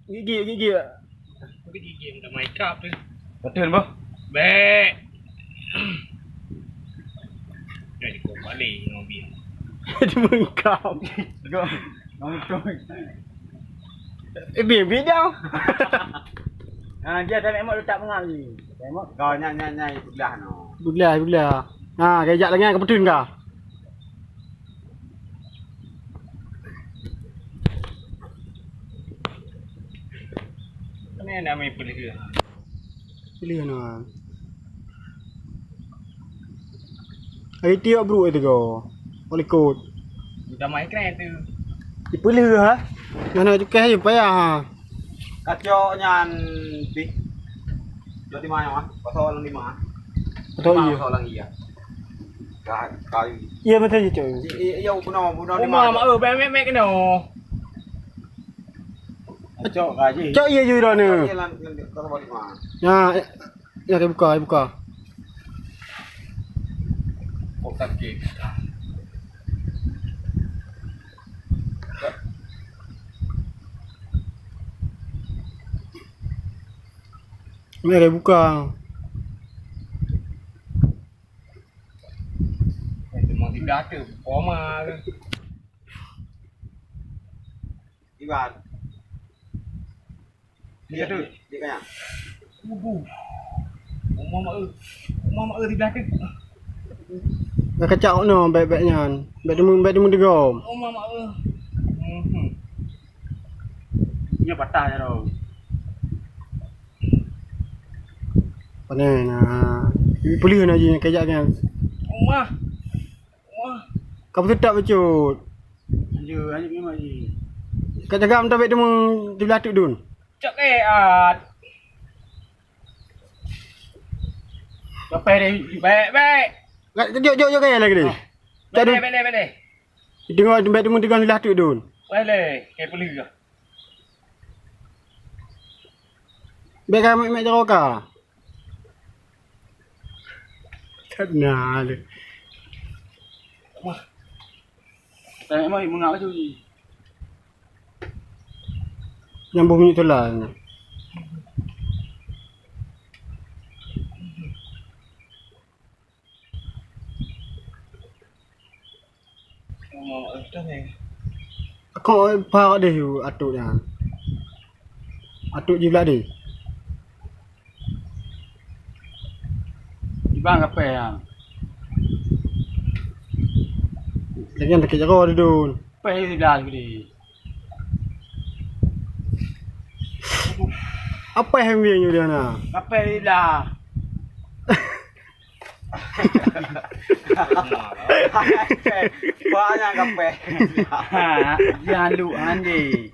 Gigi. Cái gì gì mà mày cọp đi. Betul boh. Be. Jadi kau balik mobil. Dia mengkam. Go. Ngomong tu. Biar dia. Dia tak memang letak mengal ni. Tengok kau nyai belah no. Belah. Ha, kejap lagi ke petun kah? Ni nama pilih ke? Pilih na. Ai tiap bro itu kau. Boleh kod. Dah main keren tu. Dipilih ha? Mana juga je payah ha. Kacau nyan pi. Jadi mana ah? Pasal orang 5. Betul iya. Pasal orang iya. Kau. Iya betul je cuy. Iya puno di Uma mana? mà bé mẹ cái nào. Kacau gaji. Cak iya je dah ni. Iya lan kau balik mana? Ya kita buka. Kok tak ke? Mari buka. Memang tidak ada. Koma ke? Iban. Dia tu, dia kaya. Uma mak tidak ada. Dah kacau no baik-baiknya. Baik demu tegom. Uma mak Punya patah je tau. Panen nah. Pilih na je kejap kan. Uma. Kau tetap becut. Hanya memang je. Kau jaga minta baik demu di belah tu dun. Chắc cái à. Cà đi. Bé. Jom kaya lagi ni. Bé đây. Dengar baik demu di belah tu dun. Bé đây. Cái pilih ke? Baik kau mek jauh ka. Kenal. Tak memang mengapa tu je. Nyambung ni tu lah. Uma mak ni. Kau pak deh atuk nya. Atuk je belah dia. Ibang apa yang? Lagi nak kerja kau dun. Apa yang dah beli? Apa yang biang dia na? Apa yang dah? Banyak kape. Jangan lu andi.